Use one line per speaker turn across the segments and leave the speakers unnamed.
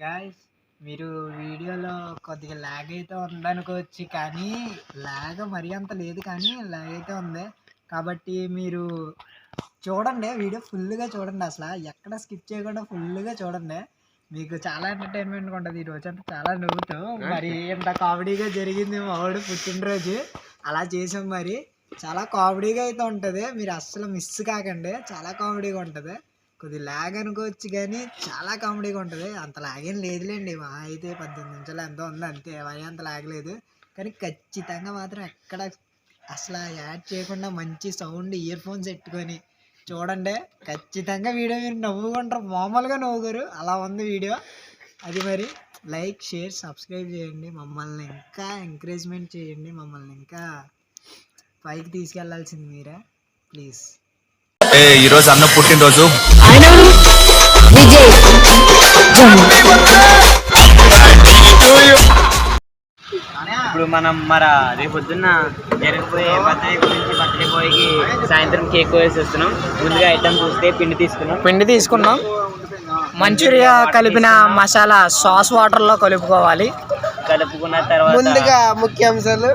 Guys, మీరు వీడియోలో కొద్దిగా ల్యాగ్ అయితే ఉందనుకోవచ్చు, కానీ ల్యాగ్ మరీ అంత లేదు, కానీ ల్యాగ్ అయితే ఉంది. కాబట్టి మీరు చూడండి, వీడియో ఫుల్గా చూడండి, అసలు ఎక్కడ స్కిప్ చేయకుండా ఫుల్గా చూడండి. మీకు చాలా ఎంటర్టైన్మెంట్గా ఉంటుంది. ఈ రోజంతా చాలా నవ్వుతాం. మరి ఇంత కామెడీగా జరిగింది మా వాడు పుట్టినరోజు, అలా చేసాం. మరి చాలా కామెడీగా అయితే ఉంటుంది, మీరు అస్సలు మిస్ కాకండి. చాలా కామెడీగా ఉంటుంది. కొద్ది ల్యాగ్ అనుకోవచ్చు, కానీ చాలా కామెడీగా ఉంటుంది. అంత ల్యాగ్ ఏం లేదులేండి, మా అయితే 18 నిమిషాలు ఎంతో ఉంది అంతే, మరి అంత ల్యాగ్ లేదు. కానీ ఖచ్చితంగా మాత్రం ఎక్కడ అసలు యాడ్ చేయకుండా మంచి సౌండ్ ఇయర్ ఫోన్స్ పెట్టుకొని చూడండి. ఖచ్చితంగా వీడియో మీరు నవ్వుకుంటారు, మామూలుగా నవ్వుకోరు, అలా ఉంది వీడియో. అది మరి లైక్, షేర్, సబ్స్క్రైబ్ చేయండి. మమ్మల్ని ఇంకా ఎంకరేజ్మెంట్ చేయండి. మమ్మల్ని ఇంకా పైకి తీసుకెళ్లాల్సింది మీరే, ప్లీజ్.
ఈరోజు అన్న పుట్టినరోజు.
ఇప్పుడు మనం రేపు పొద్దున్న జరగబోయే బర్త్డే బాయ్కి సాయంత్రం కేక్ వేసి వస్తున్నాం. ముందుగా ఐటమ్ చూస్తే పిండి తీసుకున్నాం.
మంచూరియా కలిపిన మసాలా సాస్ వాటర్లో కలుపుకోవాలి.
కలుపుకున్న తర్వాత
ముందుగా ముఖ్యాంశాలు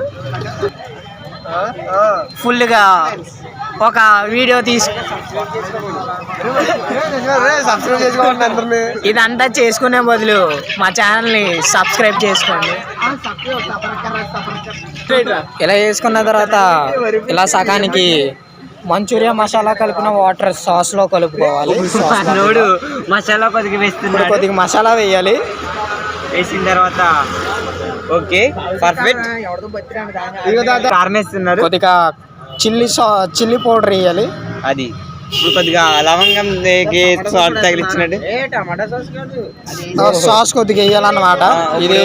ఫుల్గా ఒక వీడియో ఇదంతా చేసుకునే బదులు మా ఛానల్ని సబ్స్క్రైబ్ చేసుకోండి. ఇలా చేసుకున్న తర్వాత ఇలా సగానికి మంచూరియా మసాలా కలిపిన వాటర్ సాస్లో కలుపుకోవాలి.
మసాలా కొద్దిగా వేస్తున్నాడు,
కొద్దిగా మసాలా వేయాలి.
వేసిన తర్వాత ఓకే పర్ఫెక్ట్. కారం వేస్తున్నారు,
కొద్దిగా చిల్లీ పౌడర్ వేయాలి.
అది ఇప్పుడు కొద్దిగా లవంగం తగిలిచ్చినట్టు
సాస్ కొద్దిగా వేయాలన్నమాట. ఇది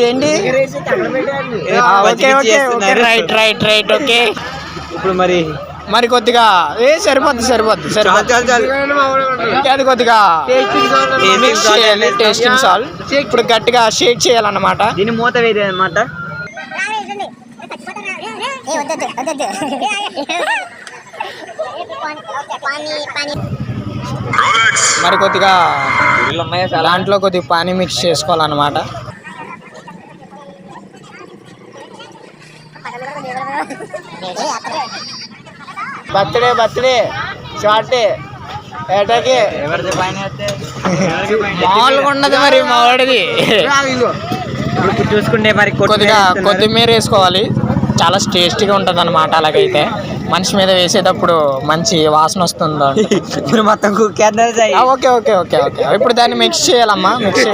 ఏంటి? రైట్. ఓకే, ఇప్పుడు మరి కొద్దిగా సరిపోద్ది. అది కొద్దిగా టేస్టింగ్ సాల్ట్. ఇప్పుడు గట్టిగా షేక్ చేయాలన్నమాట.
దీన్ని మూత వేయదు అన్నమాట.
మరి కొద్దిగా దాంట్లో కొద్దిగా పానీ మిక్స్ చేసుకోవాలన్నమాట. బర్త్డే షార్ట్ ఏటాకి మామూలుగా ఉండదు మరి మా వాడిది.
చూసుకుంటే మరి
కొద్దిగా కొత్తిమీర వేసుకోవాలి, చాలా టేస్టీగా ఉంటుంది అన్నమాట. అలాగైతే మనిషి మీద వేసేటప్పుడు మంచి వాసన వస్తుందో.
ఇప్పుడు మొత్తం
ఓకే. ఇప్పుడు దాన్ని మిక్స్ చేయాలమ్మా. మిక్స్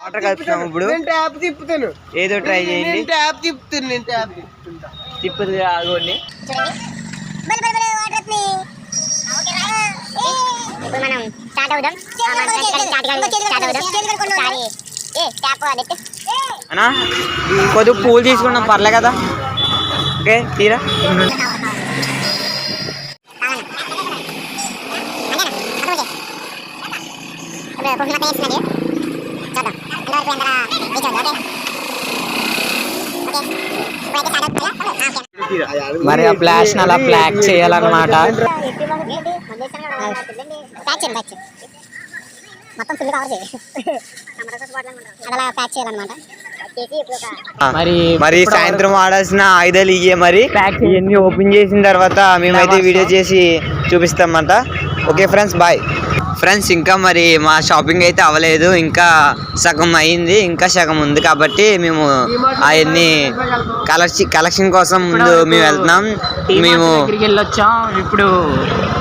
వాటర్ కలుపుతాము. ఇప్పుడు ఏదో ట్రై చేయండి. తిప్పుతుంది ఆగోండి. అన్నా కొద్దిగా పూలు తీసుకున్నాం, పర్లే కదా. ఓకే తీరా.
మరి ఆ ప్లాష్ అలా ప్లాక్ చేయాలన్నమాట.
మరి సాయంత్రం ఆడాల్సిన ఆయుధాలు ఇయ్యే. మరి ఇవన్నీ ఓపెన్ చేసిన తర్వాత మేమైతే వీడియో చేసి చూపిస్తామన్నమాట. Okay friends, boy friends. ఇంకా మరి మా షాపింగ్ అయితే అవ్వలేదు, ఇంకా సగం అయింది, ఇంకా సగం ఉంది. కాబట్టి మేము అవన్నీ కలెక్షన్ కోసం ముందు మేము వెళ్తున్నాం. మేము
వెళ్ళొచ్చాం. ఇప్పుడు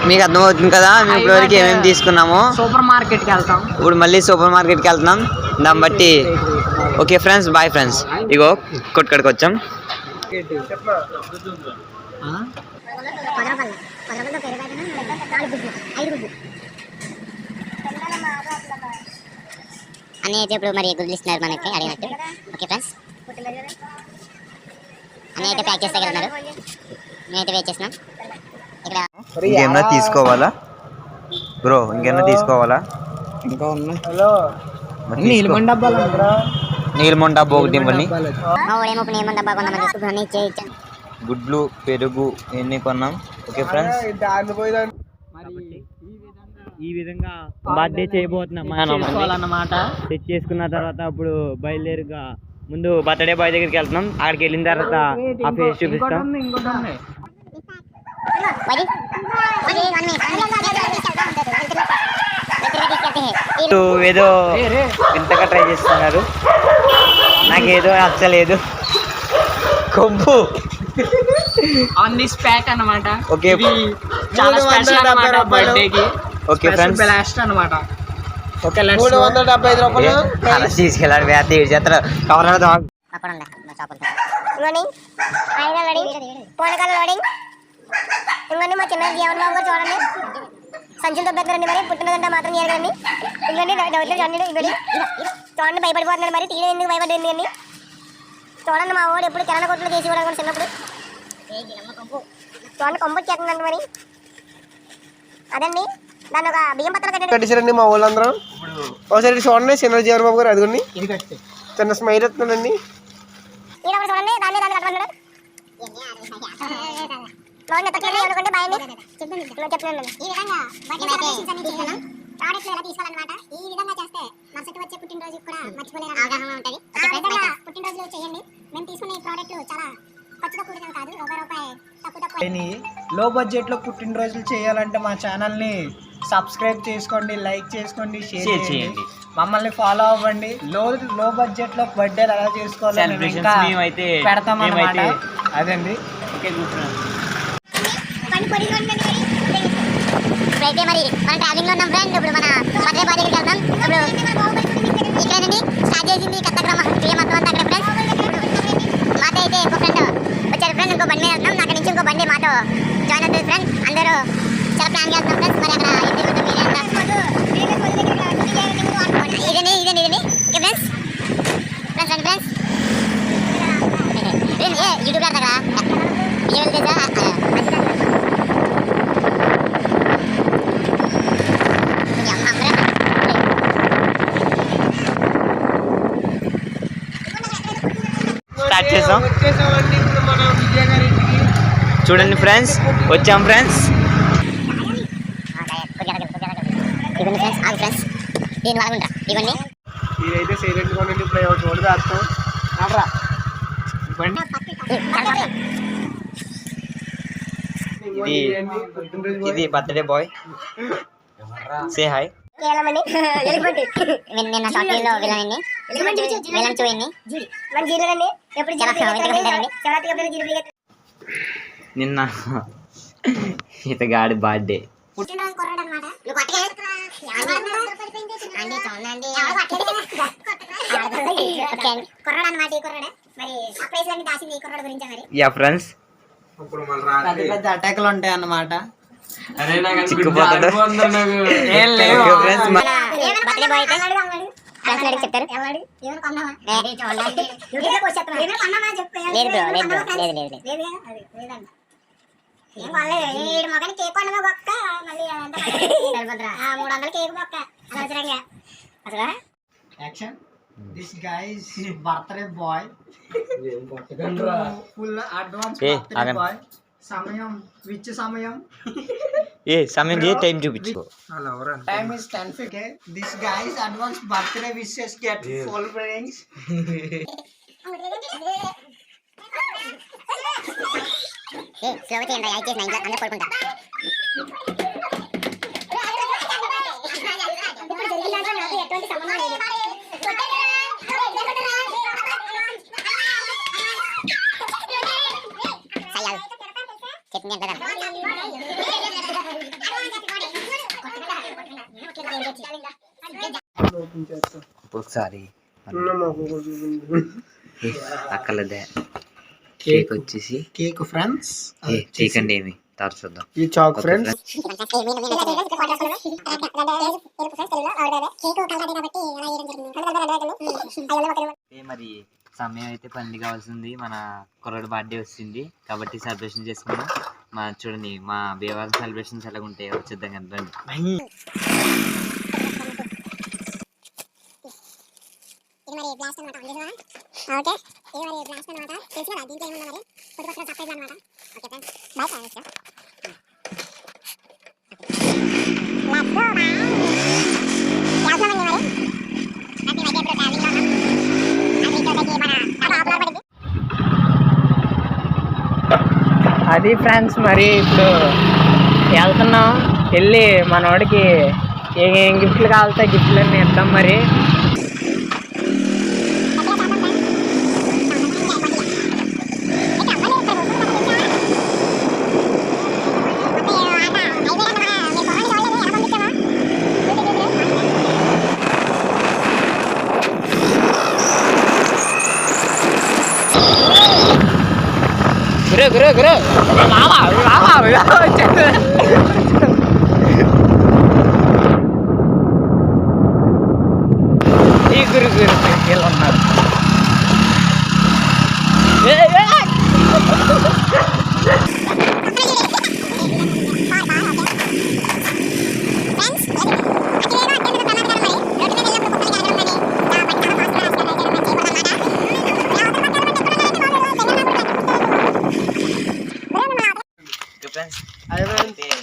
మీకు అర్థమవుతుంది కదా మేము ఇప్పటివరకు ఏమేమి తీసుకున్నామో.
సూపర్ మార్కెట్కి వెళ్తాం.
ఇప్పుడు మళ్ళీ సూపర్ మార్కెట్కి వెళ్తున్నాం. దాన్ని బట్టి ఓకే ఫ్రెండ్స్, బాయ్ ఫ్రెండ్స్. ఇగో కొట్టుకడికి వచ్చాం.
అన్నీ అయితే ఇప్పుడు మరి గుడ్లు ఇస్తున్నారు మనకి అడిగినట్టు. ఓకే ఫ్రెండ్స్, అన్నీ అయితే ప్యాక్ చేస్తే వెళ్తున్నారు. మేమైతే వెయిట్ చేస్తున్నాం ఇక్కడ.
ఇంకేమన్నా తీసుకోవాలా బ్రో? ఇంకేమన్నా తీసుకోవాలా?
ఇంకా ఉన్నాయి. నీలమొండ డబ్బాలు,
నీలమొండ డబ్బా ఒకటి ఇవ్వండి.
మా ఓడేమో నీలమొండ డబ్బా కొంతమంది తీసుకుని
గుడ్లు పెరుగు ఇవన్నీ కొన్నాం. ఓకే ఫ్రెండ్స్, ఈ విధంగా బర్త్డే చేయబోతున్నాం అన్నమాట. సెట్ చేసుకున్న తర్వాత అప్పుడు బయలుదేరుగా ముందు బర్త్డే బాయ్ దగ్గరికి వెళ్తున్నాం. అక్కడికి వెళ్ళిన తర్వాత ఆ ఫేస్ చూపిస్తాం. ఏదో వింతగా ట్రై చేస్తున్నారు, నాకేదో నచ్చలేదు. కొవ్వు
ఆన్ దిస్ ప్యాక్ అన్నమాట.
ఓకే,
చాలా స్పెషల్ అన్నమాట బర్త్డేకి.
ఓకే ఫ్రెండ్స్,
లాస్ట్ అన్నమాట. ఓకే,
375 రూపాయలు అలా తీసుకెళ్ళాడు. వేత ఏడు చేస్తారు కవర్
ఇంకొండి మా చిన్న జీవన్ బాబు గారు చూడండి, సంచులు దొబ్బెత్తారండి. మరి పుట్టినదంటే మాత్రం చేయగలండి. ఇంకొండి చూడండి, ఇంకొండి చూడండి భయపడిపోతున్నాడు. మరి తీయడం ఎందుకు భయపడింది అండి. చూడండి మా వాడు ఎప్పుడు కిరాణా కొట్లు చేసి కూడా చిన్నప్పుడు చూడండి కొంపు వచ్చేస్తుందండి. మరి అదండి దాన్ని ఒక బియ్యం పత్రాలు కట్టేసారండి మా వాళ్ళందరూ. ఒకసారి చూడండి చిన్న జీవన్ బాబు గారు, అదిగోండి చిన్న స్మైల్ వస్తుందండి. చూడండి దాన్ని కట్టమన్నాడు. ఎవరికంటే బాగా చెప్తున్నాను. ఈ విధంగా ప్రోడక్ట్లు ఎలా తీసుకోవాలన్నమాట. ఈ విధంగా చేస్తే మరుసటి వచ్చే పుట్టినరోజు కూడా మర్చిపోలేని అవగాహన ఉంటుంది. పుట్టినరోజులు చేయండి. మేము తీసుకునే ప్రోడక్ట్లు చాలా ఖర్చుతో కూడినవి కాదు, రూపాయి తక్కువ.
లో బడ్జెట్ లో పుట్టినరోజులు చేయాలంటే మా ఛానల్ ని సబ్స్క్రైబ్ చేసుకోండి, లైక్ చేసుకోండి, షేర్ చేయండి, మమ్మల్ని ఫాలో అవ్వండి. లో బడ్జెట్ లో బర్త్డే ఎలా చేసుకోవాలి పెడతామన్నమాట. అదండి.
ఇప్పుడైతే మరి మన ట్రావెలింగ్ లో ఉన్నాం ఫ్రెండ్. ఇప్పుడు మన బర్త్డే బాయ్ దగ్గరికి వెళ్తాం. ఇప్పుడు ఇక్కడేనండి స్టార్ట్ చేసింది కత్తగ్రామ మొత్తం అంతా అక్కడ ఫ్రెండ్స్. మాతో అయితే ఇంకో ఫ్రెండ్ వచ్చారు ఫ్రెండ్. ఇంకో బండి మీద వెళ్తాం. అక్కడ నుంచి ఇంకో బండి మాతో జాయిన్ అవుతుంది ఫ్రెండ్. అందరూ చాలా ప్లాన్ చేస్తున్నాం ఫ్రెండ్స్. మరి అక్కడ ఇదండి ఇదండి ఇదండి. ఓకే ఫ్రెండ్స్, ఫ్రెండ్స్ రండి ఫ్రెండ్స్. యూట్యూబ్ ఆడతారా
స్టార్ట్ చేసాం. చూడండి ఫ్రెండ్స్, వచ్చాం ఫ్రెండ్స్.
ఇవన్నీ ఫ్రెండ్స్, ఆగు ఫ్రెండ్స్, దీని వాడుకుంటా. ఇవన్నీ
మీరైతే సైలెంట్ గా ఉండండి. ఇప్పుడు చూడదు అర్థం ఆడరా.
ఇది బర్త్డే బాయ్, సే హాయ్.
నిన్న షాపింగ్లో విలన్ని చూడండి.
నిన్న ఇతగాడి బర్త్డే. యా ఫ్రెండ్స్,
పెద్ద అటాక్లు ఉంటాయి అన్నమాట.
చిక్కుపోతాడు.
చెప్తారు
action. This guys birthday boy, full advance birthday boy. సమయం విచ్ సమయం
ఏ సమయం చేయి, టైం చూపించు.
Time is 10:50. This guys advance birthday wishes get full drinks.
స్లోగా చేయండి, యాడ్ చేసిన ఇంట్లో అందరూ పడుకుంటా. ఎటువంటి సంబంధం లేదు. చెప్పింది ఎంత
ఒకసారి అక్కలదే కేక్ వచ్చేసి
కేక్ ఫ్రెండ్స్.
కేక్ అండి ఏమి తర్వాత చూద్దాం.
ఈ చాక్ ఫ్రెండ్స్.
మరి సమయం అయితే పని కావాల్సింది. మన కుర్రాడు బర్త్డే వచ్చింది కాబట్టి సెలబ్రేషన్ చేసుకున్నాం. మా చూడండి మా బేవారం సెలబ్రేషన్స్ ఎలా ఉంటాయో వచ్చేద్దాం కదా.
బ్లాస్ట్ అన్నమాట ఓకే ఇది మరి బ్లాస్ట్ అన్నమాట తెలుసు కదా దీంట్లో ఏముందో మరి కొద్దిగా సర్ప్రైజ్ అన్నమాట okay friends bye friends let's go bye యాసమండి మరి అది మధ్య ఇప్పుడు ట్రావెలింగ్ లో ఉన్నాం అది చోటకి మన అప్లోడ్ పడింది
అది ఫ్రెండ్స్ మరి ఇప్పుడు వెళ్తున్నాం వెళ్ళి మనోడికి ఏం గిఫ్ట్లు కావాలితే గిఫ్ట్లు అన్నీ ఇద్దాం మరి గురు గురు గురు మామ వచ్చాడు ఈ గురు గురు వీళ్ళు ఉన్నారు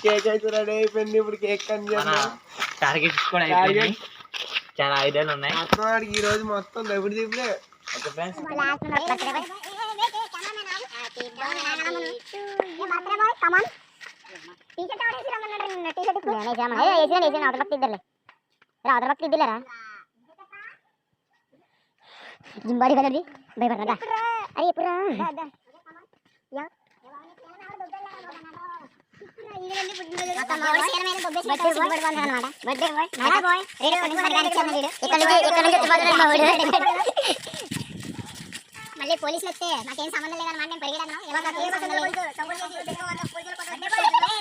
కేక్ అయితే రెడీ అయిపోయింది ఇప్పుడు కేక్ కట్ చేస్తాం
టార్గెట్స్ కూడా అయిపోయినాయి చాలా ఐడియాలు ఉన్నాయి
అతను ఈ రోజు మొత్తం దెబ్బడి దిప్పులే
ఓకే ఫ్రెండ్స్
జింబాడి కదండి భయపడరా అరే ఎప్పుడు మళ్ళీ పోలీసులు వస్తే నాకేం సంబంధం లేదన్నమాట నేను పరిగెడను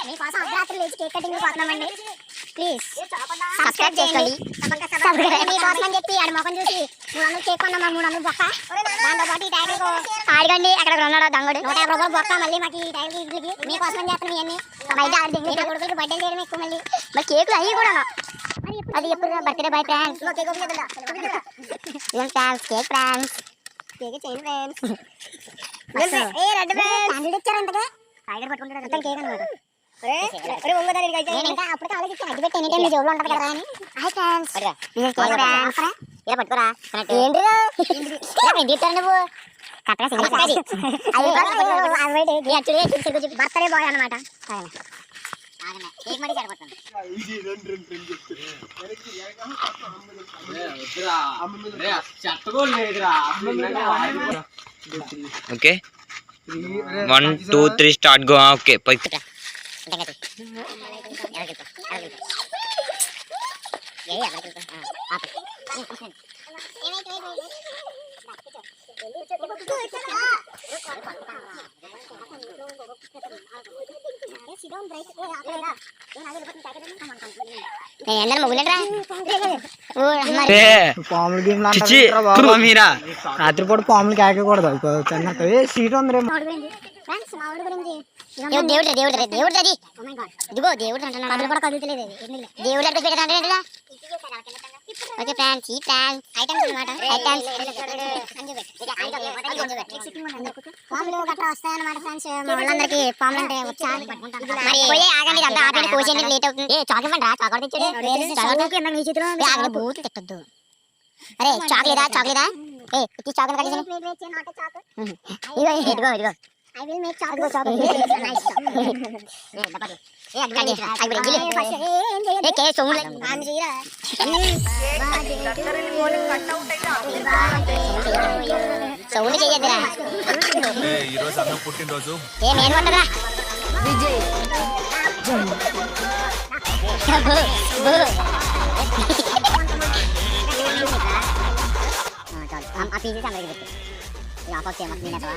మీకోసం అర్ధరాత్రి లేచి కేక్ కటింగ్ పోతున్నామండి ప్లీజ్ సబ్స్క్రైబ్ చేయండి మీకోసం అని చెప్పి ఆడి మొఖం చూసి 300 కేక్ కొన్నామా 300 బొక్క దాంతో పాటు ఈ టైగర్ ఆడగండి అక్కడ ఉన్నాడు దంగడు 150 రూపాయలు బొక్క మళ్ళీ మాకు ఈ టైగర్ ఇంటికి మీకోసం అని చేస్తాను ఇవన్నీ బయట ఆడి కొడుకులకి బర్త్డే చేయడం ఎక్కువ మళ్ళీ కేకులు అయ్యి కూడా అది ఎప్పుడు birthday bye friends cake friends cake చేయండి ఫ్రెండ్స్ ఏ రెడ్ ఫ్రెండ్స్ ఇచ్చారు ఇంతకే టైగర్ పట్టుకుంటాడు మొత్తం కేక్ అన్నమాట నేను ఇంకా అప్పుడు ఆలోచించాను అది పెట్టి ఎనీ టైం మీ జోబులో ఉంటుంది కదా అని హాయ్ ఫ్రెండ్స్ ఇలా పట్టుకోరా ఏంటిరా తీస్తాను నువ్వు బర్త్డే బాయ్ అనమాట కేక్ మరీ సరిపోతుంది
ఓకే 1 2 3 స్టార్ట్ గో ఓకే పై
పాములు గేమ్
మీరా
రాత్రిపూట పాములు కేకకూడదు చిన్న సీట్ ఉంది
దేవుడు దేవుడు దేవుడు అది ఇదిగో దేవుడు అంటున్నాడు అందులో కూడా కదులుతలేదు దేవుడు అంటే పెట్టాడు ఓకే ఫ్రెండ్స్ ఈ ఫ్రెండ్స్ ఐటమ్స్ అన్నమాట ఐటమ్స్ పాములు గట్రా వస్తాయన్నమాట ఫ్రెండ్స్ మా వాళ్ళందరికీ పాములు అంటే ఉత్సాహం మరి పోయే ఆగండి అంతా ఆపండి కోసేయండి లేట్ అవుతుంది ఏ చాక్లెట్ రా చాక్లెట్ తెచ్చాడు మీ చేతిలో బూట్లు తిట్టద్దు అరే చాక్లెటా చాక్లెటా ఏ ఇచ్చి చాక్లెట్ కట్టేసి ఇదిగో ఇదిగో ఇదిగో I will make chocolate. Nice chocolate. ఏ అగ్గి చేరా అగ్గి గిలి ఏ కే సౌండ్ ఆన్ చేయరా సౌండ్ చేయొద్దురా
ఈ రోజు అన్న పుట్టినరోజు
ఏ నేను కొట్టరా విజయ్ ఆ పీజీ అందరికి పెట్టు ఆపొచ్చే మత్ తినేటవా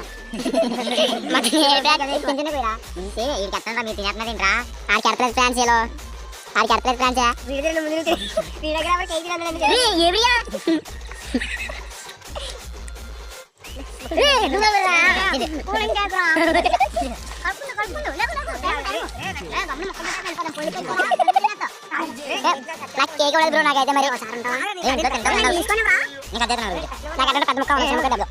మత్ తినేరా ఇంతే ఈ కట్టంరా మీరు తినేస్తున్నారేంట్రా ఆడికి ఎడతలేదు ఫ్రాన్స్ ఏలో ఆడికి ఎడతలేదు ఫ్రాన్సా వీడియోలో ముందు వీడియోగ్రాఫర్ కేజీ రండి ఏవ్రియా నువ్వెవరా పోలింగ్ చేద్దాం కల్పుండు కల్పుండు నాకు కేక్ ఇవ్వలేదు బ్రో నాకైతే మరి ఒకసారి ఉంటావా తీసుకొని రా నీకు అదే నాకు అక్కడ పెద్ద ముక్క ఉంది డబ్బు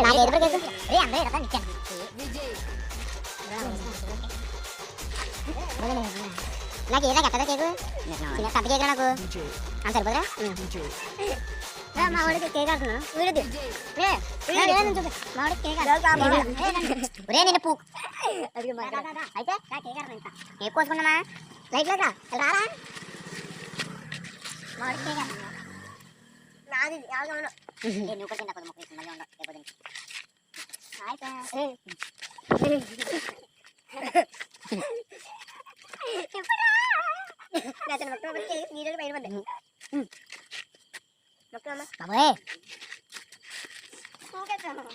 నాకు ఎదురు కేసు రే అందరూ ఎడతా నిచ్చాను నాకు ఏదా కట్టదా కేకు కట్ట కేకు నాకు అంత సరిపోదురా మా వాడికి కేక్ ఆడుతున్నాను వీడిది మా వాడికి కేక్ రే నేను పూ అయితే కేక్ కోసుకున్నామా లైట్ లేదా రారా మా వాడికి కేక్ ఆడుతున్నా నాది నువ్వు కూడా తింటా కొద్ది మొక్క మళ్ళీ ఉండవు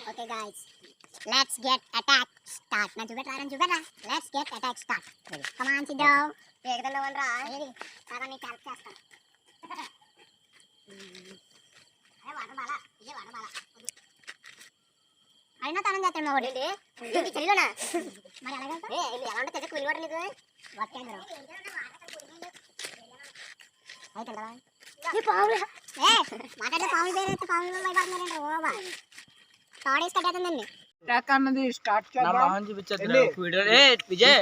Okay guys, let's get attack start. Na చూపెట్టరా let's get attack start. Come on sit down. ఏకదన్న వనరా ఏది కాగా నీకు హెల్ప్ చేస్తాను అరే వాటర్ బాల ఇదే వాటర్ బాల అయినా తనం చేస్తాను మా వాడు ఏంటి చలిలోనా మరి అలాగంటే ఎలా ఉంటుంది తెగ కూలి వాటర్ నీకు వచ్చేంద్రం అయితుందా మాట్లాడే పాములు పేరు పాములు భయపడుతున్నారంటే ఓబా తాడేసి కట్టేస్తుందండి
ట్రాక్ అన్నది స్టార్ట్
నా మొహం చూపించద్దు వీడియో విజయ్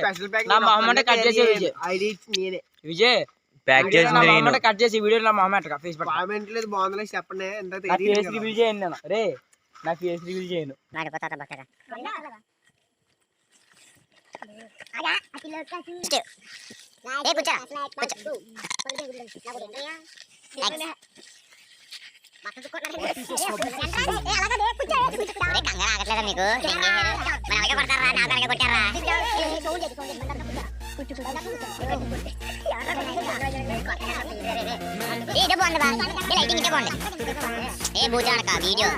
నా మొహం అంటే కట్ చేసి విజయ్
ఐడి నేనే
విజయ్ ప్యాక్ చేసింది నేను మొహం కట్ చేసి వీడియో నా మొహం అట్ట ఫేస్ పట్ట
కామెంట్ లేదు బాగుంది చెప్పండి ఎంత
నా ఫేస్ రివీల్ చేయను నేను రే నా ఫేస్ రివీల్ చేయను
నాకు పతా బక్కగా ఆగా అతిలో కాసి ఏ కూర్చో ఏ బూజాడక వీడియో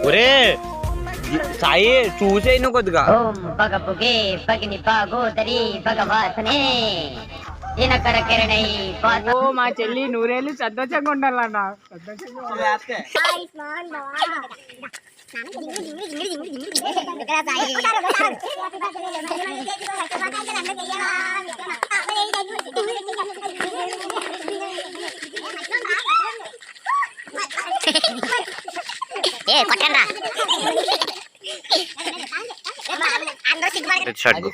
ఒరే సాయి చూసే నువ్వు కొద్దిగా
ఓం పగపుగే పగిని పాగోదరి భగవాసనే దినకర కిరణై
ఓ మా చెల్లి నూరేళ్ళు సంతోషంగా ఉండాలన్న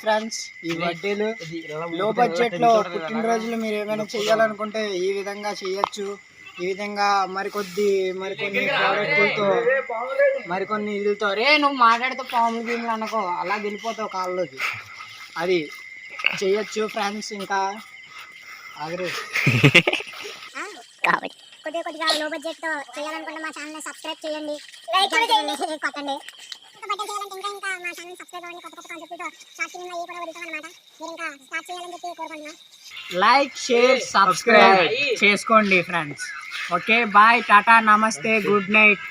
ఫ్రెండ్స్ ఈ బర్త్డేలు లో బడ్జెట్ లో పుట్టినరోజులు మీరు ఏమైనా చేయాలనుకుంటే ఈ విధంగా చేయొచ్చు. ఈ విధంగా మరికొన్ని ప్రోడక్ట్లతో మరికొన్ని ఇల్లుతో రే నువ్వు మాట్లాడితే పాములు గీములు అనుకో అలా వెళ్ళిపోతావు కాళ్ళలోకి అది చేయొచ్చు ఫ్రెండ్స్. ఇంకా ఆగరు
కొద్దిగా లో బడ్జెట్ తో చేయాలనుకుంటే మా ఛానల్ సబ్స్క్రైబ్ చేయండి, లైక్ చేయండి, కొట్టండి. బడ్జెట్ చేయాలంటే ఇంకా మా ఛానల్ సబ్స్క్రైబ్ అవ్వండి. కొత్త కాన్సెప్ట్ స్టార్ట్ చేయండి. ఏ కూడా వదులుతాం అన్నమాట. మీరు ఇంకా స్టార్ట్ చేయాలని చెప్పి కోరుకుంటున్నాం.
లైక్ షేర్ సబ్స్క్రైబ్ చేసుకోండి ఫ్రెండ్స్. ఓకే బాయ్ టాటా నమస్తే గుడ్ నైట్.